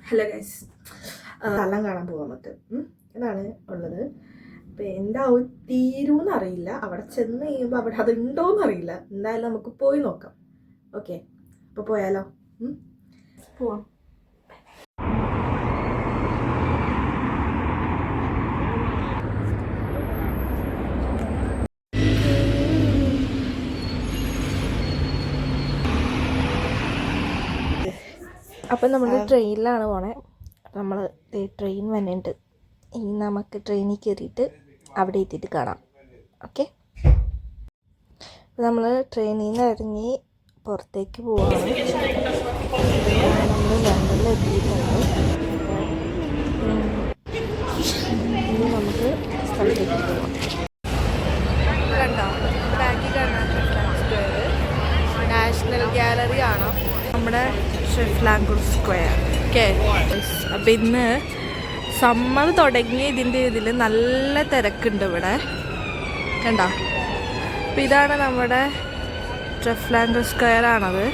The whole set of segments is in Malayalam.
ഹലോ ഗൈസ്, സ്ഥലം കാണാൻ പോകാൻ പറ്റും. ഇതാണ് ഉള്ളത്. അപ്പം എന്താവും തീരുമെന്ന് അറിയില്ല. അവിടെ ചെന്ന് കഴിയുമ്പോൾ അവിടെ അതുണ്ടോയെന്ന് അറിയില്ല. എന്തായാലും നമുക്ക് പോയി നോക്കാം. ഓക്കെ, അപ്പോൾ പോയാലോ? പോവാം. അപ്പം നമ്മൾ ട്രെയിനിലാണ് പോണേ. നമ്മൾ ട്രെയിൻ വന്നിട്ടുണ്ട്. ഇനി നമുക്ക് ട്രെയിനിൽ കയറിയിട്ട് അവിടെ എത്തിയിട്ട് കാണാം. ഓക്കെ, നമ്മൾ ട്രെയിനിൽ നിന്ന് ഇറങ്ങി പുറത്തേക്ക് പോവാണ്. നമ്മൾ ലണ്ടനിൽ എത്തിയിട്ടുണ്ട്. ഇനി നമുക്ക് സ്ഥലത്തേക്ക് പോവാം. കണ്ടോ, ബാക്കി കാണാൻ നാഷണൽ ഗാലറി ആണോ നമ്മുടെ ട്രഫാൽഗർ സ്ക്വയർ. ഓക്കെ, അപ്പം ഇന്ന് സമ്മർ തുടങ്ങിയ ഇതിൽ നല്ല തിരക്കുണ്ട് ഇവിടെ. കണ്ടോ, അപ്പം ഇതാണ് നമ്മുടെ ട്രഫാൽഗർ സ്ക്വയർ ആണത്.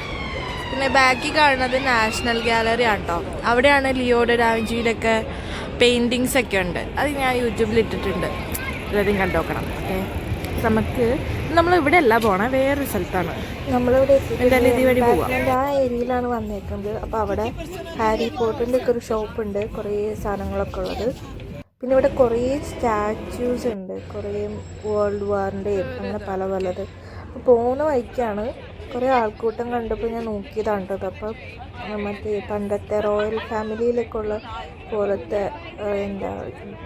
പിന്നെ ബാക്കി കാണുന്നത് നാഷണൽ ഗാലറി ആണ് കേട്ടോ. അവിടെയാണ് ലിയോയുടെ ഡാവിഞ്ചിയിലൊക്കെ പെയിൻറ്റിങ്സ് ഒക്കെ ഉണ്ട്. അത് ഞാൻ യൂട്യൂബിൽ ഇട്ടിട്ടുണ്ട്, എല്ലാവരും കണ്ടുനോക്കണം. ഓക്കെ, നമുക്ക് നമ്മളിവിടെ അല്ല പോണേ, വേറൊരു സ്ഥലത്താണ്. നമ്മളിവിടെ എന്തായാലും ഇത് വഴി പോവാം. ആ ഏരിയയിലാണ് വന്നേക്കുന്നത്. അപ്പോൾ അവിടെ ഹാരി പോട്ടറിൻ്റെ ഒക്കെ ഒരു ഷോപ്പുണ്ട്, കുറേ സാധനങ്ങളൊക്കെ ഉള്ളത്. പിന്നെ ഇവിടെ കുറേ സ്റ്റാച്യൂസ് ഉണ്ട്, കുറേ വേൾഡ് വാറിൻ്റെയും അങ്ങനെ പല പലത്. അപ്പോൾ പോകുന്ന വഴിക്കാണ് കുറേ ആൾക്കൂട്ടം കണ്ടപ്പോൾ ഞാൻ നോക്കിയതാണ് കേട്ടോ. അപ്പം മറ്റേ പണ്ടത്തെ റോയൽ ഫാമിലിയിലൊക്കെ ഉള്ള പോലത്തെ എന്താ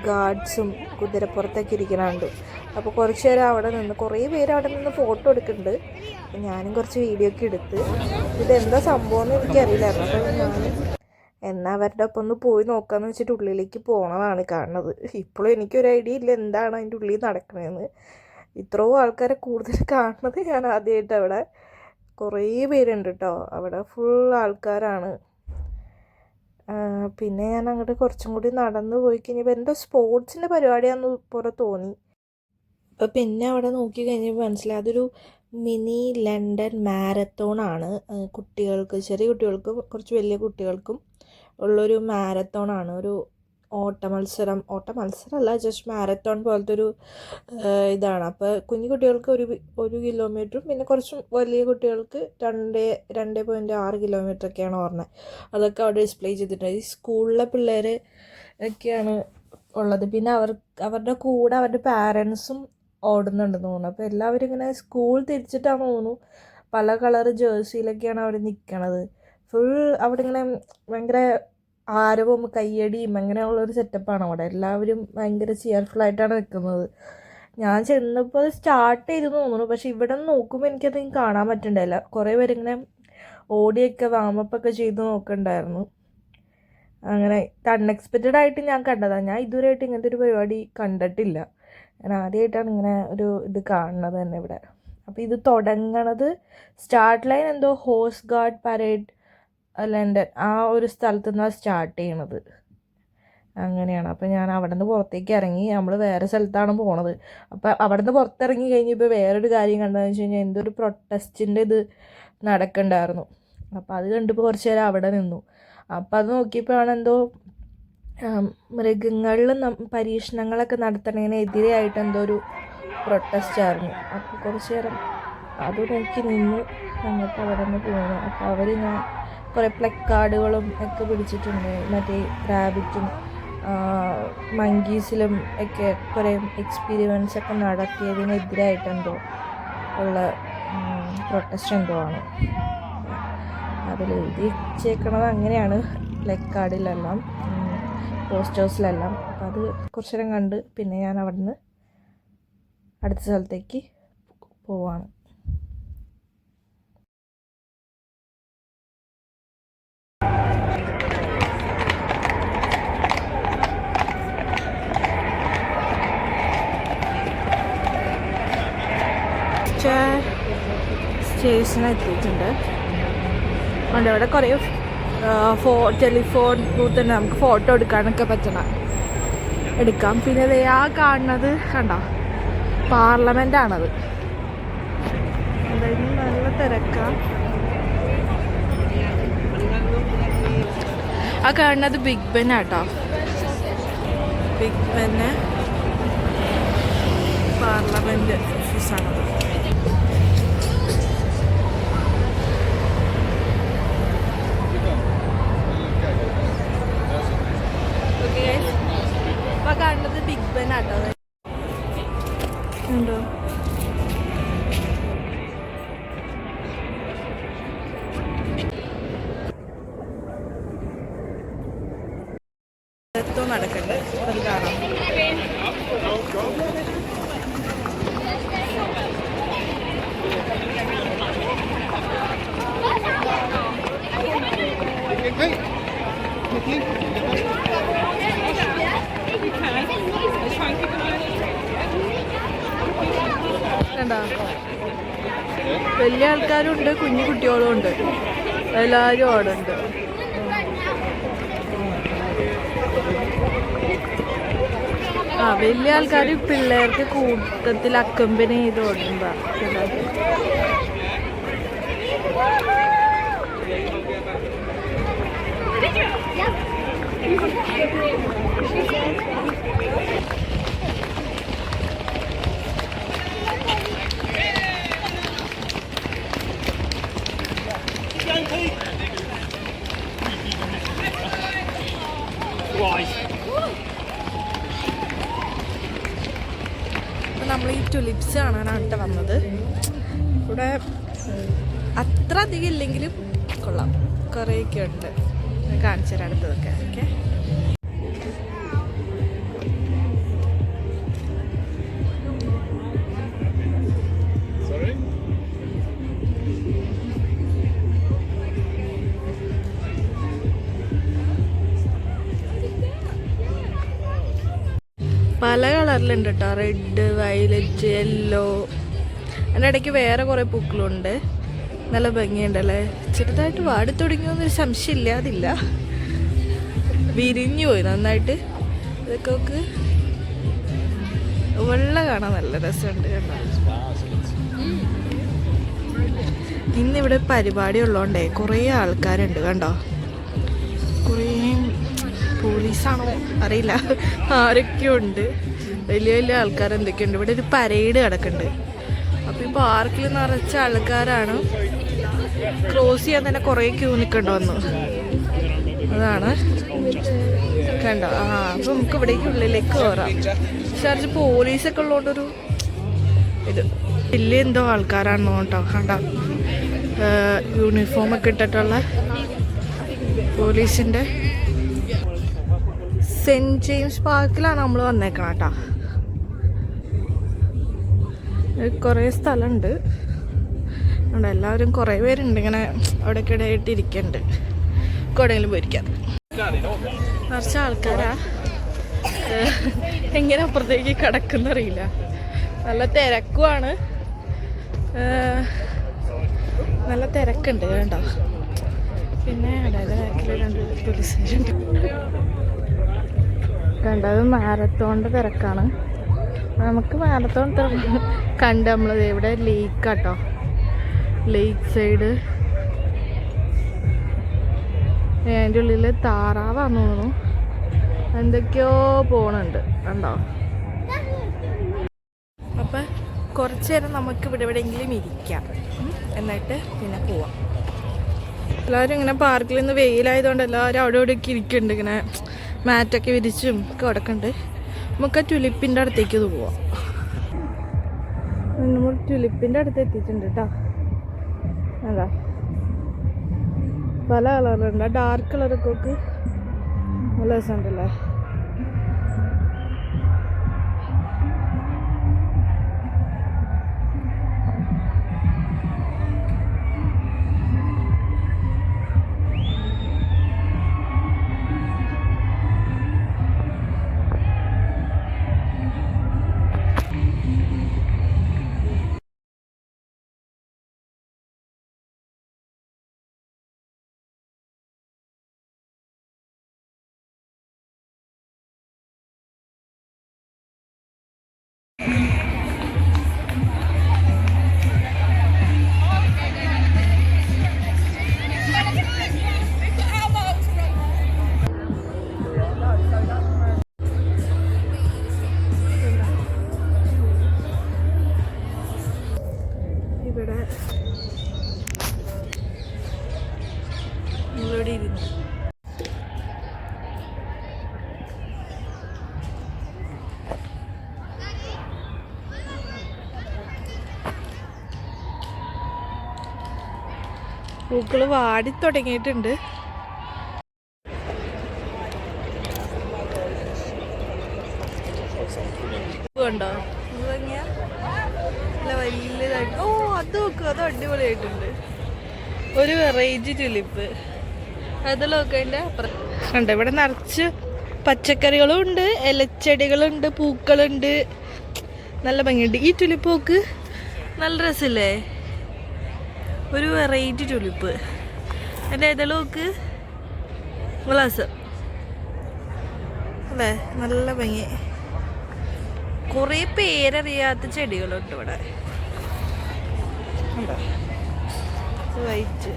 ഗാർഡ്സും കുതിരപ്പുറത്തൊക്കെ ഇരിക്കണുണ്ട്. അപ്പോൾ കുറച്ച് നേരം അവിടെ നിന്ന് കുറേ പേര് അവിടെ നിന്ന് ഫോട്ടോ എടുക്കുന്നുണ്ട്. അപ്പം ഞാനും കുറച്ച് വീഡിയോ ഒക്കെ എടുത്ത്. ഇതെന്താ സംഭവം എന്ന് എനിക്കറിയില്ലായിരുന്നു. അപ്പോൾ ഞാൻ എന്നാൽ അവരുടെ ഒപ്പം ഒന്ന് പോയി നോക്കാമെന്ന് വെച്ചിട്ട് ഉള്ളിലേക്ക് പോകണതാണ് കാണുന്നത്. ഇപ്പോഴും എനിക്കൊരു ഐഡിയ ഇല്ല എന്താണ് അതിൻ്റെ ഉള്ളിൽ നടക്കണതെന്ന്. ഇത്രയും ആൾക്കാരെ കൂടുതൽ കാണുന്നത് ഞാൻ ആദ്യമായിട്ട്. അവിടെ കുറേ പേരുണ്ട് കേട്ടോ, അവിടെ ഫുൾ ആൾക്കാരാണ്. പിന്നെ ഞാൻ അങ്ങോട്ട് കുറച്ചും കൂടി നടന്നു പോയി കഴിഞ്ഞപ്പോൾ എന്തോ സ്പോർട്സിൻ്റെ പരിപാടിയാണെന്ന് പോലെ തോന്നി. അപ്പോൾ പിന്നെ അവിടെ നോക്കി കഴിഞ്ഞപ്പോൾ മനസ്സിലായി അതൊരു മിനി ലണ്ടൻ മാരത്തോണാണ്. കുട്ടികൾക്ക്, ചെറിയ കുട്ടികൾക്കും കുറച്ച് വലിയ കുട്ടികൾക്കും ഉള്ളൊരു മാരത്തോണാണ്. ഒരു ഓട്ട മത്സരമല്ല, ജസ്റ്റ് മാരത്തോൺ പോലത്തെ ഒരു ഇതാണ്. അപ്പോൾ കുഞ്ഞു കുട്ടികൾക്ക് 1 കിലോമീറ്ററും പിന്നെ കുറച്ച് വലിയ കുട്ടികൾക്ക് 2.6 കിലോമീറ്ററൊക്കെയാണ് പറഞ്ഞത്. അതൊക്കെ അവിടെ ഡിസ്പ്ലേ ചെയ്തിട്ടുണ്ട്. ഈ സ്കൂളിലെ പിള്ളേർ ഒക്കെയാണ് ഉള്ളത്. പിന്നെ അവരുടെ കൂടെ അവരുടെ പാരൻസും ഓടുന്നുണ്ടെന്ന് തോന്നുന്നു. അപ്പോൾ എല്ലാവരും ഇങ്ങനെ സ്കൂൾ തിരിച്ചിട്ടാണ് തോന്നുന്നു. പല കളർ ജേഴ്സിയിലൊക്കെയാണ് അവർ നിൽക്കണത്. ഫുൾ അവിടെ ഇങ്ങനെ ഭയങ്കര ആരവവും കയ്യടിയും അങ്ങനെയുള്ളൊരു സെറ്റപ്പാണ് അവിടെ. എല്ലാവരും ഭയങ്കര ചെയർഫുള്ളായിട്ടാണ് നിൽക്കുന്നത്. ഞാൻ ചെന്നപ്പോൾ അത് സ്റ്റാർട്ട് ചെയ്തെന്ന് തോന്നുന്നു. പക്ഷേ ഇവിടെ നിന്ന് നോക്കുമ്പോൾ എനിക്കത് കാണാൻ പറ്റുന്നുണ്ടായില്ല. കുറേ പേരിങ്ങനെ ഓടിയൊക്കെ വാമപ്പൊക്കെ ചെയ്ത് നോക്കണ്ടായിരുന്നു. അങ്ങനെ അൺഎക്സ്പെക്റ്റഡ് ആയിട്ട് ഞാൻ കണ്ടതാണ്. ഞാൻ ഇതുവരെയായിട്ട് ഇങ്ങനത്തെ ഒരു പരിപാടി കണ്ടിട്ടില്ല. ഞാൻ ആദ്യമായിട്ടാണ് ഇങ്ങനെ ഒരു ഇത് കാണുന്നത് തന്നെ ഇവിടെ. അപ്പോൾ ഇത് തുടങ്ങണത് സ്റ്റാർട്ട് ലൈൻ എന്തോ ഹോഴ്സ് ഗാർഡ് പരേഡ് ലണ്ടൻ ആ ഒരു സ്ഥലത്തു നിന്നാണ് സ്റ്റാർട്ട് ചെയ്യണത്. അങ്ങനെയാണ്. അപ്പോൾ ഞാൻ അവിടെ നിന്ന് പുറത്തേക്ക് ഇറങ്ങി. നമ്മൾ വേറെ സ്ഥലത്താണ് പോണത്. അപ്പോൾ അവിടെ നിന്ന് പുറത്തിറങ്ങി കഴിഞ്ഞപ്പോൾ വേറൊരു കാര്യം കണ്ടതെന്ന് വെച്ച് കഴിഞ്ഞാൽ എന്തോ ഒരു പ്രൊട്ടസ്റ്റിൻ്റെ ഇത് നടക്കണ്ടായിരുന്നു. അപ്പോൾ അത് കണ്ടപ്പോൾ കുറച്ച് നേരം അവിടെ നിന്നു. അപ്പോൾ അത് നോക്കിയപ്പോഴാണ് എന്തോ മൃഗങ്ങളിൽ പരീക്ഷണങ്ങളൊക്കെ നടത്തണതിനെതിരെയായിട്ട് എന്തോ ഒരു പ്രൊട്ടസ്റ്റ് ആയിരുന്നു. അപ്പോൾ കുറച്ച് നേരം അത് നോക്കി നിന്ന് എന്നിട്ട് അവിടെ നിന്ന് പോകുന്നു. അപ്പോൾ അവർ ഞാൻ കുറേ പ്ലക്കാർഡുകളും ഒക്കെ പിടിച്ചിട്ടുണ്ട്. മറ്റേ റാബിറ്റും മങ്കീസിലും ഒക്കെ കുറേ എക്സ്പീരിമെൻസ് ഒക്കെ നടത്തിയതിനെതിരായിട്ടെന്തോ ഉള്ള പ്രൊട്ടസ്റ്റ് എന്തോ ആണ്. അതിൽ എഴുതി വെച്ചേക്കണത് അങ്ങനെയാണ്, പ്ലക്കാർഡിലെല്ലാം പോസ്റ്റേഴ്സിലെല്ലാം. അപ്പോൾ അത് കുറച്ച് നേരം കണ്ട് പിന്നെ ഞാൻ അവിടെ നിന്ന് അടുത്ത സ്ഥലത്തേക്ക് പോവാണ്. സ്റ്റേഷനിൽ എത്തിയിട്ടുണ്ട്. അതുകൊണ്ട് ഇവിടെ കുറേ ടെലിഫോൺ ബൂത്ത് ഉണ്ട്, നമുക്ക് ഫോട്ടോ എടുക്കാനൊക്കെ എടുക്കാം. പിന്നെ ആ കാണുന്നത് കണ്ടോ, പാർലമെൻ്റാണത്. എന്തായാലും നല്ല തിരക്കാണ്. ആ കാണുന്നത് ബിഗ് ബെൻ ആട്ടോ. ബിഗ് ബെന്ന് പാർലമെന്റ് ഓഫീസാണത്. അപ്പൊ കാണുന്നത് ബിഗ് ബെൻ ആട്ടോ. ഉണ്ടോ നടക്കണ്ട് അത് കാണാം. കണ്ടോ, വലിയ ആൾക്കാരും ഉണ്ട്, കുഞ്ഞു കുട്ടികളും ഉണ്ട്, എല്ലാവരും അവിടെ ഉണ്ട്. ആ വലിയ ആൾക്കാർ പിള്ളേർക്ക് കൂട്ടത്തിൽ അക്കമ്പനി ചെയ്ത് ഓടുമ്പോ നമ്മൾ ഈ ടുലിപ്സ് കാണാനാണ് വന്നത്. ഇവിടെ അത്ര അധികം ഇല്ലെങ്കിലും കൊള്ളാം, കുറേയൊക്കെ ഉണ്ട്. കാണിച്ചു തരാം അടുത്തതൊക്കെ. ഓക്കെ, പല കളറിലുണ്ട് കേട്ടോ. Red, violet, yellow. അതിൻ്റെ ഇടയ്ക്ക് വേറെ കുറേ പൂക്കളുണ്ട്. നല്ല ഭംഗിയുണ്ടല്ലേ. ചെറുതായിട്ട് വാടി തുടങ്ങിയോന്നൊരു സംശയമില്ല, അതില്ല, വിരിഞ്ഞു പോയി നന്നായിട്ട്. ഇതൊക്കെ നോക്ക്, വെള്ള കാണാൻ നല്ല രസമുണ്ട് കേട്ടോ. ഇന്നിവിടെ പരിപാടി ഉള്ളതുകൊണ്ടേ കുറേ ആൾക്കാരുണ്ട് കണ്ടോ. കുറേ പോലീസാണോ അറിയില്ല, ആരൊക്കെയോ ഉണ്ട്, വലിയ വലിയ ആൾക്കാർ എന്തൊക്കെയുണ്ട്. ഇവിടെ ഒരു പരേഡ് കിടക്കുന്നുണ്ട്. അപ്പോൾ ഈ പാർക്കിൽ നിറച്ച ആൾക്കാരാണ്. ക്രോസ് ചെയ്യാൻ തന്നെ കുറേ ക്യൂ നിൽക്കേണ്ടി വന്നു. അതാണ് കണ്ടോ. ആ അപ്പോൾ നമുക്ക് ഇവിടേക്ക് ഉള്ളിലേക്ക് കയറാം. പക്ഷെ പോലീസൊക്കെ ഉള്ളതുകൊണ്ടൊരു ഇത് വലിയ എന്തോ ആൾക്കാരാണോ കേട്ടോ. കണ്ടോ, യൂണിഫോമൊക്കെ ഇട്ടിട്ടുള്ള പോലീസിൻ്റെ. സെൻറ്റ് ജെയിംസ് പാർക്കിലാണ് നമ്മൾ വന്നേക്കണം കേട്ടോ. കുറേ സ്ഥലമുണ്ട്. ഉണ്ട്, എല്ലാവരും കുറേ പേരുണ്ട് ഇങ്ങനെ അവിടെയൊക്കെ ഇടയായിട്ട് ഇരിക്കുന്നുണ്ട്. എവിടെയെങ്കിലും പോയിരിക്കാം. നിറച്ച ആൾക്കാരാ. എങ്ങനെ അപ്പുറത്തേക്ക് കിടക്കുന്നറിയില്ല. നല്ല തിരക്കുമാണ്, നല്ല തിരക്കുണ്ട് കേട്ടോ. പിന്നെ ഇടയിലെ ബാക്കിൽ 2 പോലീസുകാരുണ്ട്. കണ്ടത് മാരത്തോണിൻ്റെ തിരക്കാണ്. നമുക്ക് മാരത്തോൺ കണ്ട് നമ്മൾ ഇവിടെ ലേക്ക് കേട്ടോ, ലേക്ക് സൈഡ്. അതിൻ്റെ ഉള്ളിൽ താറാവാന്ന് തോന്നുന്നു, എന്തൊക്കെയോ പോണുണ്ട് കണ്ടോ. അപ്പം കുറച്ച് നേരം നമുക്ക് ഇവിടെ എവിടെയെങ്കിലും ഇരിക്കാം, എന്നിട്ട് പിന്നെ പോവാം. എല്ലാവരും ഇങ്ങനെ പാർക്കിൽ നിന്ന് വെയിലായതുകൊണ്ട് എല്ലാവരും അവിടെ ഇവിടെയൊക്കെ ഇരിക്കുന്നുണ്ട്. ഇങ്ങനെ മാറ്റൊക്കെ വിരിച്ചും ഒക്കെ കിടക്കുന്നുണ്ട്. നമുക്ക് ടുലിപ്പിൻ്റെ അടുത്തേക്ക് ഇത് പോവാം. നമ്മൾ ടുലിപ്പിൻ്റെ അടുത്ത് എത്തിയിട്ടുണ്ട് കേട്ടോ. അതാ പല കളറുണ്ട്. ഡാർക്ക് കളറൊക്കെ നല്ല രസമുണ്ടല്ലേ. ഞങ്ങളിവിടെ ഇരുന്നു. പൂക്കള് വാടി തുടങ്ങിയിട്ടുണ്ട്. കണ്ടോ വലുതായിട്ട്? ഓ അത് നോക്കുക, അത് അടിപൊളിയായിട്ടുണ്ട്. ഒരു വെറൈറ്റി ടുലിപ്പ് അതിലൊക്കെ കണ്ടോ. ഇവിടെ നിറച്ച് പച്ചക്കറികളും ഉണ്ട്, ഇലച്ചെടികളുണ്ട്, പൂക്കളുണ്ട്. നല്ല ഭംഗിയുണ്ട്. ഈ ടുലിപ്പ് നോക്ക്, നല്ല രസമില്ലേ? ഒരു വെറൈറ്റി ടുലിപ്പ്. എൻ്റെ ഇതളോക്ക് ഗ്ലാസ് അല്ലേ, നല്ല ഭംഗി. കുറേ പേരറിയാത്ത ചെടികളുണ്ട് ഇവിടെ. വൈറ്റ്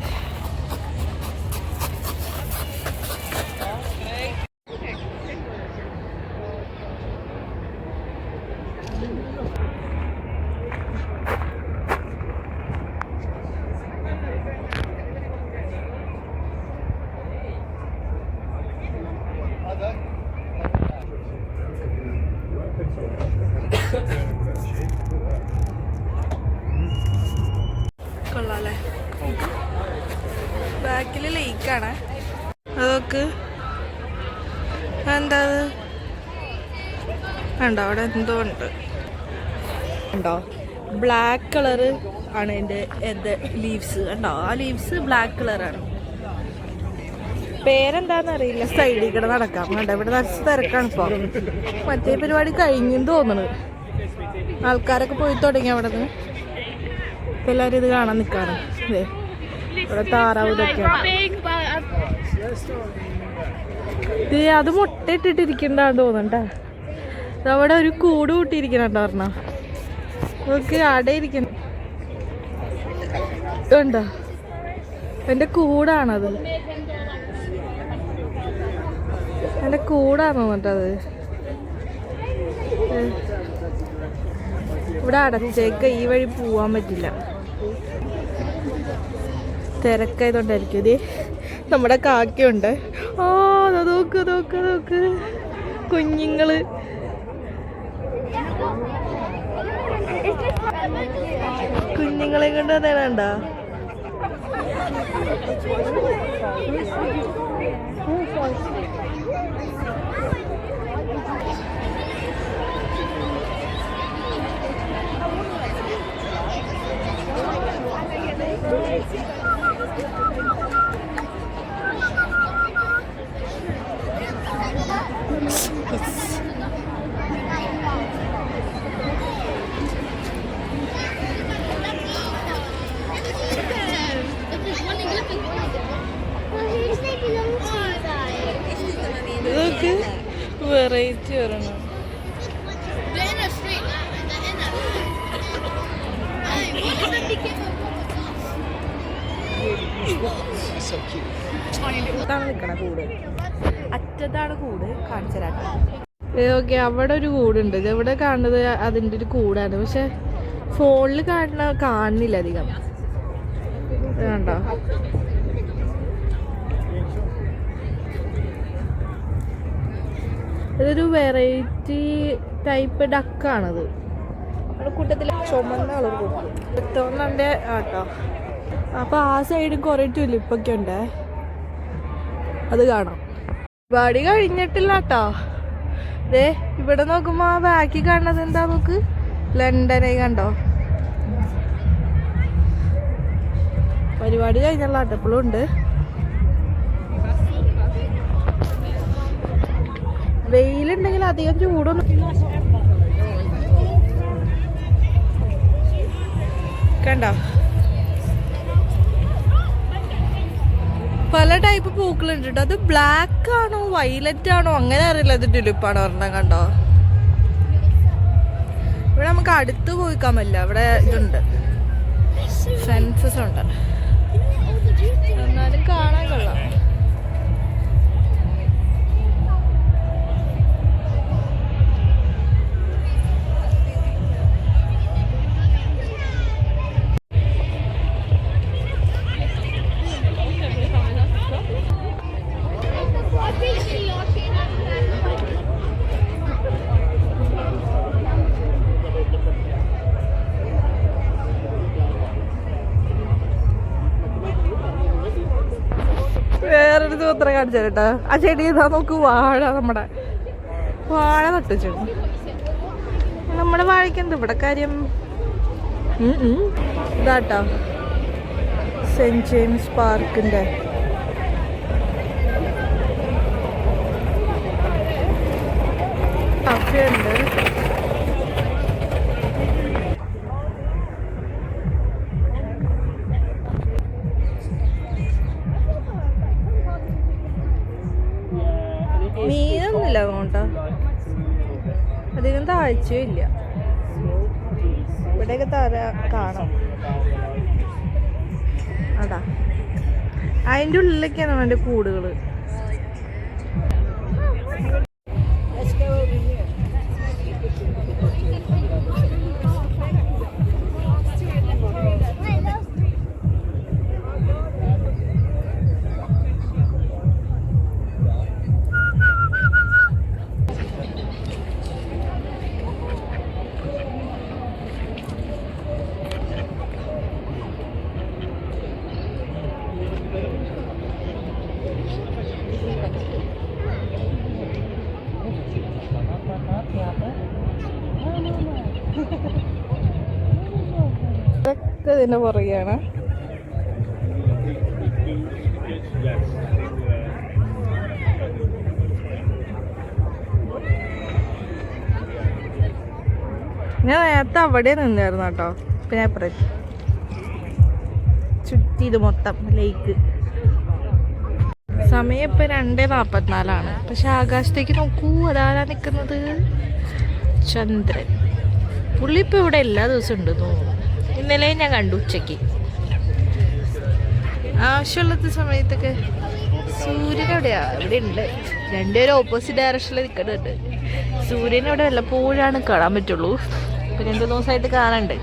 കൊള്ളാല്ലേ. ബാക്കിൽ ലേക്കാണ്. അതൊക്കെ എന്താ ഉണ്ടോ അവിടെ എന്തോ ഉണ്ട്. ഉണ്ടോ ബ്ലാക്ക് കളറ് ആണ് എൻ്റെ ലീവ്സ്. ഉണ്ടോ ആ ലീവ്സ് ബ്ലാക്ക് കളറാണ്. പേരെന്താന്ന് അറിയില്ല. സൈഡിൽ കൂടെ നടക്കാം. കണ്ടോ ഇവിടെ നിറച്ച് തിരക്കാണ് ഇപ്പോൾ. മറ്റേ പരിപാടി കഴിഞ്ഞെന്ന് തോന്നുന്നു. ആൾക്കാരൊക്കെ പോയി തുടങ്ങി അവിടെ നിന്ന്. ഇപ്പം എല്ലാവരും ഇത് കാണാൻ നിൽക്കാറ്. അതെ ഇവിടെ താറാവ് ഇതൊക്കെയാണ്. അത് മുട്ട ഇട്ടിട്ടിരിക്കണ്ടാന്ന് തോന്നണ്ട. അവിടെ ഒരു കൂട് കൂട്ടിയിരിക്കണട്ടോ പറഞ്ഞ നോക്ക്. അടയിരിക്കണം ഉണ്ടോ? എൻ്റെ കൂടാണത്. എൻ്റെ കൂടാണോ എന്നിട്ടത്? ഇവിടെ അടച്ചേക്ക, ഈ വഴി പോവാൻ പറ്റില്ല. തിരക്കായതുകൊണ്ടായിരിക്കും. ഇത് നമ്മുടെ കാക്കയുണ്ട്. ആ നോക്ക് നോക്ക് നോക്ക്, കുഞ്ഞുങ്ങള്. കുഞ്ഞുങ്ങളെ കൊണ്ട് അതേണ്ട. ഇതൊക്കെ വെറൈറ്റി വരണം. നിൽക്കണ കൂട് അറ്റത്താണ് കൂട്. കാണിച്ചരാട്ടോ. ഓക്കെ അവിടെ ഒരു കൂടുണ്ട്. ഇവിടെ കാണുന്നത് അതിൻ്റെ ഒരു കൂടാണ്. പക്ഷെ ഫോണിൽ കാണുന്നില്ല അധികം. കണ്ടോ ഇതൊരു വെറൈറ്റി ടൈപ്പ് ഡക്കാണത്. നമ്മുടെ കൂട്ടത്തിൽ ചുമന്ന കളർ കൊടുക്കും ആട്ടോ. അപ്പോൾ ആ സൈഡിൽ കുറേ ടുലിപ്പൊക്കെ ഉണ്ട്. അത് കാണാം. പരിപാടി കഴിഞ്ഞിട്ടില്ല കേട്ടോ. ദേ ഇവിടെ നോക്കുമ്പോൾ ആ ബാക്കി കാണുന്നത് എന്താ നോക്ക്, ലണ്ടനെ കണ്ടോ. പരിപാടി കഴിഞ്ഞുള്ള കേട്ടോ. എപ്പോഴും ഉണ്ട്. വെയിലുണ്ടെങ്കിൽ അധികം ചൂടൊന്നും കണ്ടോ. പല ടൈപ്പ് പൂക്കളുണ്ട് കേട്ടോ. അത് ബ്ലാക്ക് ആണോ വയലറ്റ് ആണോ അങ്ങനെ അറിയില്ല. അത് ടുലിപ്പാണോ പറഞ്ഞാൽ കണ്ടോ. ഇവിടെ നമുക്ക് അടുത്ത് പോയിക്കാൻ പറ്റില്ല. ഇവിടെ ഇതുണ്ട്, ഫെൻസസ് ഉണ്ട്. എന്നാലും കാണാൻ കൊള്ളാം. ഉത്തര കാണിച്ചു കേട്ടോ. ആ ചെടി ഇതാ നോക്ക്, വാഴ, നമ്മുടെ വാഴ നട്ടുവെച്ചു. നമ്മുടെ വാഴയ്ക്കെന്ത് ഇവിടെ കാര്യം? ഇതാട്ടോ സെന്റ് ജെയിംസ് പാർക്കിന്റെ കഫയുണ്ട്. മീനൊന്നുമില്ല അങ്ങോട്ടോ, അധികം താഴ്ചയും ഇല്ല. ഇവിടെയൊക്കെ തര കാണാം. അതാ അതിൻ്റെ ഉള്ളിലൊക്കെയാണ് അവൻ്റെ കൂടുകൾ. ഇതൊക്കെ ഇതിൻ്റെ പുറകെയാണ്. ഞാൻ നേരത്തെ അവിടെ നിന്നായിരുന്നു കേട്ടോ. പിന്നെ അപ്പുറം ചുറ്റി ഇത് മൊത്തം ലേക്ക്. സമയം ഇപ്പം 2:44, പക്ഷെ ആകാശത്തേക്ക് നോക്കൂ, അതാരാ നിൽക്കുന്നത്? ചന്ദ്രൻ. പുള്ളി ഇപ്പം ഇവിടെ എല്ലാ ദിവസവും ഉണ്ട് തോന്നുന്നു. ഇന്നലെ ഞാൻ കണ്ടു ഉച്ചയ്ക്ക്. ആവശ്യമുള്ളത് സമയത്തൊക്കെ. സൂര്യൻ എവിടെയാ? ഇവിടെ ഉണ്ട്. രണ്ടുപേരും ഓപ്പോസിറ്റ് ഡയറക്ഷനിൽ നിൽക്കുന്നുണ്ട്. സൂര്യൻ ഇവിടെ വല്ലപ്പോഴാണ് കാണാൻ പറ്റുള്ളൂ. ഇപ്പം 2 ദിവസമായിട്ട് കാണാനുണ്ട്.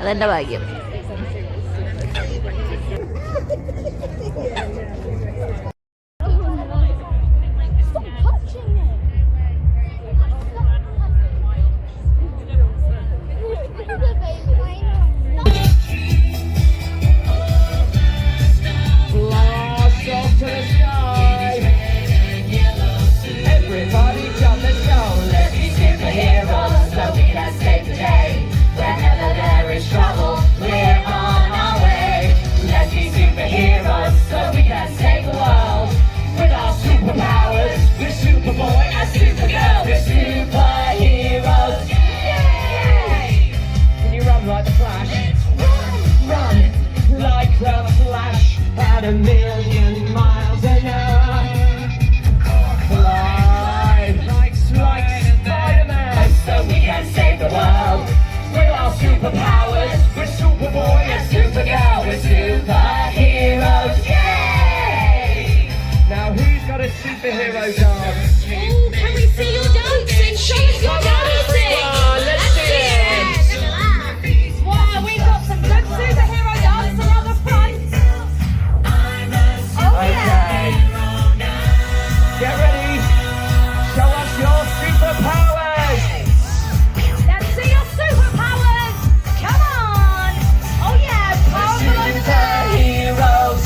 അതെൻ്റെ ഭാഗ്യം. Superhero dance. Can we see your dancing? Show us your dancing. Let's see it. Wow, we've got some good superhero dancing on the front. Oh yeah. Get ready. Show us your superpowers. Let's see your superpowers. Come on. Oh yeah, powerful over there. Superheroes.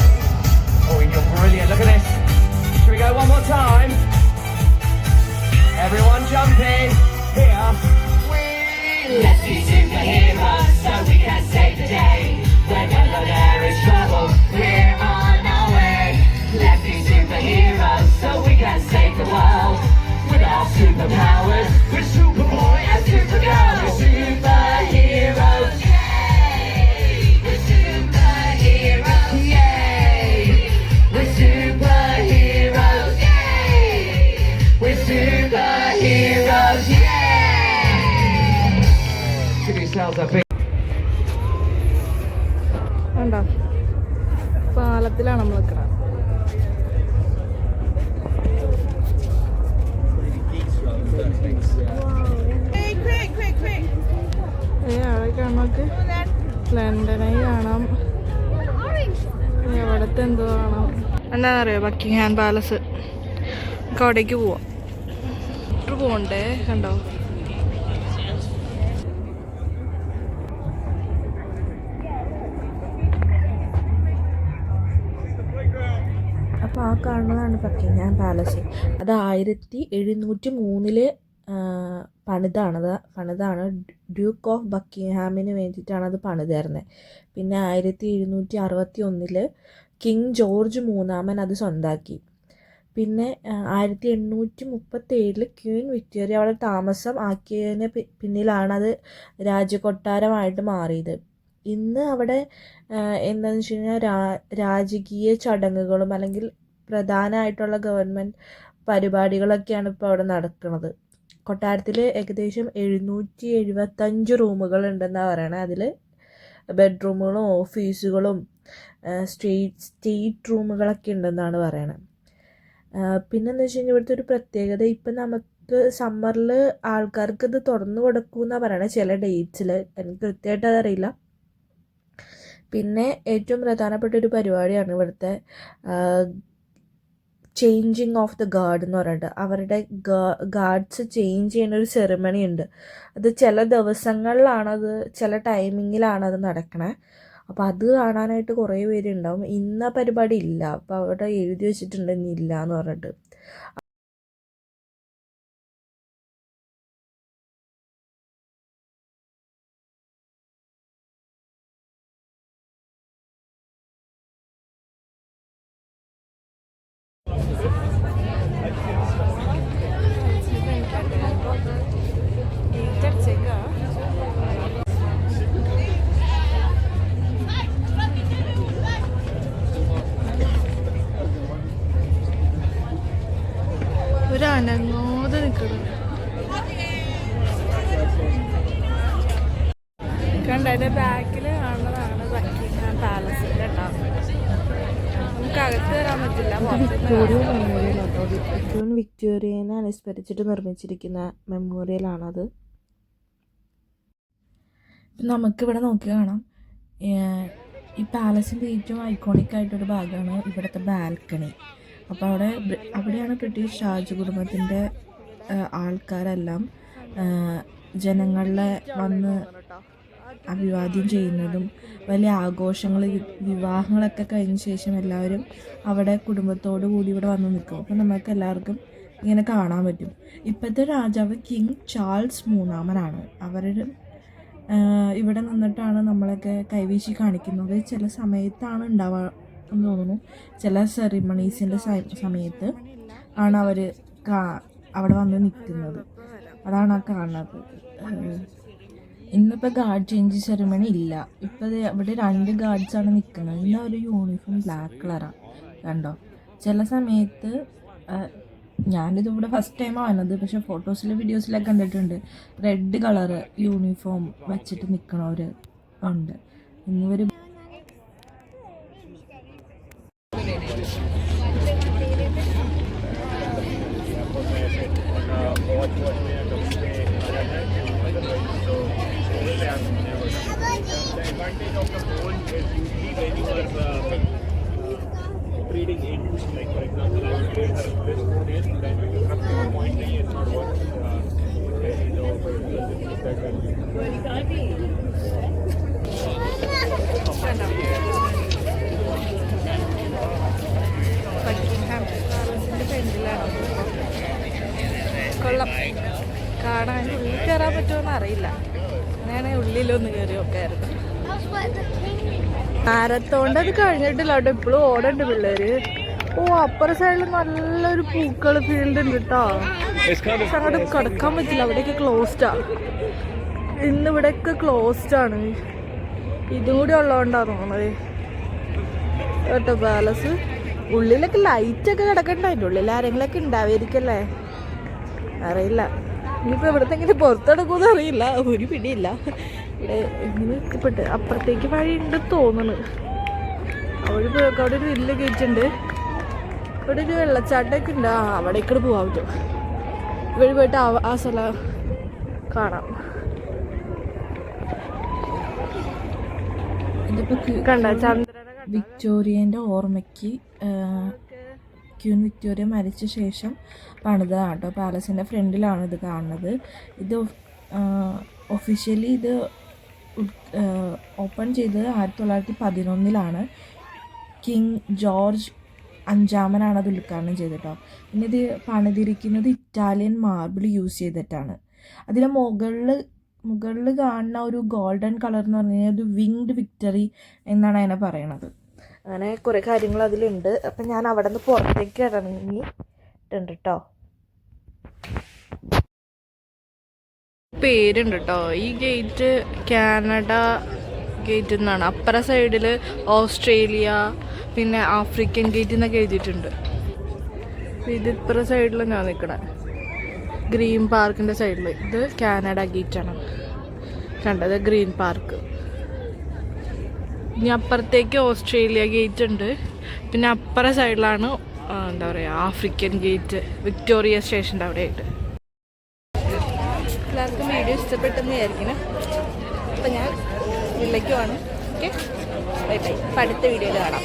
Oh, you're brilliant. Look at this. Should we go one more time? Everyone jump in. Here we. Let's be superheroes so we can save the day. Whenever there is trouble, we're on our way. Let's be superheroes so we can save the world. With our superpowers, we're Superboy and Supergirl. We're superheroes, yay! We're superheroes, yay! We're superheroes, yay! We're superheroes, yay! Give yourselves a big. കണ്ടോ, പാലത്തിലാണ് നമ്മൾ നിൽക്കുന്നത്. അവിടെ കാണാക്ക് ലണ്ടനായി കാണാം. എവിടത്തെ എന്തോ കാണാം. എന്താണെന്നറിയോ, ബക്കിംഗ്ഹാം പാലസ്. നമുക്ക് അവിടേക്ക് പോവാം. പോകണ്ടേ, കണ്ടോ. അപ്പോൾ ആ കാണുന്നതാണ് ബക്കിംഗ്ഹാം പാലസ്. അത് 1703 പണിതാണ് ഡ്യൂക്ക് ഓഫ് ബക്കിംഗ്ഹാമിന് വേണ്ടിയിട്ടാണ് അത് പണിതായിരുന്നത്. പിന്നെ 1761 കിങ് ജോർജ് മൂന്നാമൻ അത് സ്വന്തമാക്കി. പിന്നെ 1837 ക്വീൻ വിക്ടോറിയ അവിടെ താമസം ആക്കിയതിന് പിന്നിലാണ് അത് രാജകൊട്ടാരമായിട്ട് മാറിയത്. ഇന്ന് അവിടെ എന്താണെന്ന് വെച്ച് കഴിഞ്ഞാൽ രാജകീയ ചടങ്ങുകളും അല്ലെങ്കിൽ പ്രധാനമായിട്ടുള്ള ഗവൺമെൻറ് പരിപാടികളൊക്കെയാണ് ഇപ്പോൾ അവിടെ നടക്കുന്നത്. കൊട്ടാരത്തിൽ ഏകദേശം 775 റൂമുകളുണ്ടെന്നാണ് പറയണത്. അതിൽ ബെഡ്റൂമുകളും ഓഫീസുകളും സ്റ്റേറ്റ് റൂമുകളൊക്കെ ഉണ്ടെന്നാണ് പറയണത്. പിന്നെന്ന് വെച്ച് കഴിഞ്ഞാൽ ഇവിടുത്തെ ഒരു പ്രത്യേകത, ഇപ്പം നമുക്ക് സമ്മറിൽ ആൾക്കാർക്ക് ഇത് തുറന്നു കൊടുക്കുമെന്നാണ് പറയണത് ചില ഡേറ്റ്സിൽ. എനിക്ക് കൃത്യമായിട്ട് അതറിയില്ല. പിന്നെ ഏറ്റവും പ്രധാനപ്പെട്ട ഒരു പരിപാടിയാണ് ഇവിടുത്തെ ചേഞ്ചിങ് ഓഫ് ദ ഗാർഡ് എന്ന് പറഞ്ഞിട്ട് അവരുടെ ഗാർഡ്സ് ചേഞ്ച് ചെയ്യുന്ന ഒരു സെറിമണി ഉണ്ട്. അത് ചില ദിവസങ്ങളിലാണത്, ചില ടൈമിങ്ങിലാണത് നടക്കണേ. അപ്പോൾ അത് കാണാനായിട്ട് കുറേ പേരുണ്ടാവും. ഇന്ന പരിപാടി ഇല്ല, അപ്പോൾ അവിടെ എഴുതി വെച്ചിട്ടുണ്ട് ഇന്നില്ല എന്ന് പറഞ്ഞിട്ട്. ഒരു അനങ്ങോതെ നിൽക്കണം. കണ്ട അതിൻ്റെ ബാക്കിൽ കാണുന്നതാണ് ബക്കിംഗ്ഹാം പാലസ് കേട്ടോ. നമുക്ക് അകത്ത് വരാൻ പറ്റില്ല. വിക്ടോറിയ മെമ്മോറിയൽ ആട്ടോ. ക്വീൻ വിക്ടോറിയനെ അനുസ്മരിച്ചിട്ട് നിർമ്മിച്ചിരിക്കുന്ന മെമ്മോറിയലാണത്. നമുക്കിവിടെ നോക്കി കാണാം, ഈ പാലസിൻ്റെ ഏറ്റവും ഐക്കോണിക് ആയിട്ടൊരു ഭാഗമാണ് ഇവിടുത്തെ ബാൽക്കണി. അപ്പോൾ അവിടെയാണ് ബ്രിട്ടീഷ് രാജകുടുംബത്തിൻ്റെ ആൾക്കാരെല്ലാം ജനങ്ങളെ വന്ന് അഭിവാദ്യം ചെയ്യുന്നതും വലിയ ആഘോഷങ്ങൾ, വിവാഹങ്ങളൊക്കെ കഴിഞ്ഞ ശേഷം എല്ലാവരും അവിടെ കുടുംബത്തോടു കൂടി ഇവിടെ വന്ന് നിൽക്കും. അപ്പോൾ നമുക്ക് എല്ലാവർക്കും ഇങ്ങനെ കാണാൻ പറ്റും. ഇപ്പോഴത്തെ രാജാവ് കിങ് ചാൾസ് മൂന്നാമനാണ്. അവരുടെ ഇവിടെ നിന്നിട്ടാണ് നമ്മളൊക്കെ കൈവീശി കാണിക്കുന്നത്. ചില സമയത്താണ് ഉണ്ടാവുക എന്ന് തോന്നുന്നു. ചില സെറിമണീസിൻ്റെ സമയത്ത് ആണ് അവർ അവിടെ വന്ന് നിൽക്കുന്നത്. അതാണ് ആ കാണുന്നത്. ഇന്നിപ്പോൾ ഗാർഡ് ചേഞ്ച് സെറിമണി ഇല്ല. ഇപ്പോൾ അവിടെ 2 ഗാർഡ്സാണ് നിൽക്കുന്നത്. ഇന്ന് ഒരു യൂണിഫോം ബ്ലാക്ക് കളറാണ് കണ്ടോ. ചില സമയത്ത് ഞാനിതിവിടെ ഫസ്റ്റ് ടൈമാണ് വന്നത്, പക്ഷേ ഫോട്ടോസിലും വീഡിയോസിലൊക്കെ കണ്ടിട്ടുണ്ട് റെഡ് കളറ് യൂണിഫോം വെച്ചിട്ട് നിൽക്കണവർ ഉണ്ട്. ഇന്നിവർ reading in, like for example, I would grade her this 4 days and then up to a point it's not what Buckingham പാലസിൻ്റെ ഫ്രണ്ടിലാണ്. കൊള്ളാം കാണാൻ. ഉള്ളിൽ കയറാൻ പറ്റുമെന്ന് അറിയില്ല. അങ്ങനെയാണെങ്കിൽ ഉള്ളിലൊന്ന് കയറി നോക്കായിരുന്നു. മാരത്തോണ്ട് അത് കഴിഞ്ഞിട്ടില്ല കേട്ടോ. ഇപ്പോഴും ഓടുന്നുണ്ട് പിള്ളേര്. ഓ അപ്പുറ സൈഡിൽ നല്ലൊരു പൂക്കൾ ഫീൽഡ് ഉണ്ട് കേട്ടോ. അങ്ങോട്ട് കിടക്കാൻ പറ്റില്ല, അവിടെയൊക്കെ ക്ലോസ്ഡാ. ഇന്നിവിടെയൊക്കെ ക്ലോസ്ഡാണ്. ഇതും കൂടി ഉള്ളതുകൊണ്ടാണ് തോന്നുന്നത് കേട്ടോ പാലസ്. ഉള്ളിലൊക്കെ ലൈറ്റൊക്കെ കിടക്കണ്ട. അതിൻ്റെ ഉള്ളിൽ ആരെങ്കിലൊക്കെ ഉണ്ടാവായിരിക്കല്ലേ, അറിയില്ല. ഇനിയിപ്പോൾ ഇവിടുത്തെ എങ്ങനെ പുറത്തെടുക്കുമെന്ന് അറിയില്ല, ഒരു പിടിയില്ല. ഇവിടെ ഇങ്ങനെ എത്തിപ്പെട്ട് അപ്പുറത്തേക്ക് വഴി ഉണ്ടെന്ന് തോന്നുന്നു. അവിടെ ഒരു വലിയ ഗേറ്റുണ്ട്. ഇവിടെ ഒരു വെള്ളച്ചാട്ടമൊക്കെ ഉണ്ട്. അവിടേക്കൂടെ പോകാൻ പറ്റും. ഇവിടെ പോയിട്ട് ആ സ്ഥലം കാണാം. ഇതിപ്പോൾ കണ്ട ചന്ദ്രനെ വിക്ടോറിയൻ്റെ ഓർമ്മയ്ക്ക് ക്വീൻ വിക്ടോറിയ മരിച്ച ശേഷം പണിതാണ് കേട്ടോ. പാലസിൻ്റെ ഫ്രണ്ടിലാണ് ഇത് കാണുന്നത്. ഇത് ഒഫീഷ്യലി ഇത് ഓപ്പൺ ചെയ്തത് 1911 കിങ് ജോർജ് അഞ്ചാമനാണ് അത് ഉദ്ഘാടനം ചെയ്തിട്ടോ. പിന്നെ ഇത് പണിതിരിക്കുന്നത് ഇറ്റാലിയൻ മാർബിൾ യൂസ് ചെയ്തിട്ടാണ്. അതിലെ മുകളിൽ കാണുന്ന ഒരു ഗോൾഡൻ കളർ എന്ന് പറഞ്ഞു കഴിഞ്ഞാൽ അത് വിങ്ഡ് വിക്ടറി എന്നാണ് അതിനെ പറയണത്. അങ്ങനെ കുറേ കാര്യങ്ങൾ അതിലുണ്ട്. അപ്പം ഞാൻ അവിടെ നിന്ന് പുറത്തേക്ക് ഇറങ്ങിയിട്ടുണ്ട് കേട്ടോ. പേരുണ്ട് കേട്ടോ. ഈ ഗേറ്റ് കാനഡ ഗേറ്റ് എന്നാണ്. അപ്പുറ സൈഡിൽ ഓസ്ട്രേലിയ, പിന്നെ ആഫ്രിക്കൻ ഗേറ്റ് എന്നൊക്കെ എഴുതിയിട്ടുണ്ട്. ഇത് ഇപ്പുറ സൈഡിൽ ഞാൻ നിൽക്കണേ ഗ്രീൻ പാർക്കിൻ്റെ സൈഡിൽ. ഇത് കാനഡ ഗേറ്റാണ് കണ്ടത്, ഗ്രീൻ പാർക്ക്. ഇനി അപ്പുറത്തേക്ക് ഓസ്ട്രേലിയ ഗേറ്റ് ഉണ്ട്. പിന്നെ അപ്പുറ സൈഡിലാണ് എന്താ പറയുക ആഫ്രിക്കൻ ഗേറ്റ്, വിക്ടോറിയ സ്റ്റേഷൻ്റെ അവിടെ ആയിട്ട്. എല്ലാവർക്കും വീഡിയോ ഇഷ്ടപ്പെട്ടെന്ന് വിചാരിക്കണം. അപ്പം ഞാൻ വിളിക്കുവാണ്. Okay, bye bye. അപ്പം അടുത്ത വീഡിയോയിൽ കാണാം.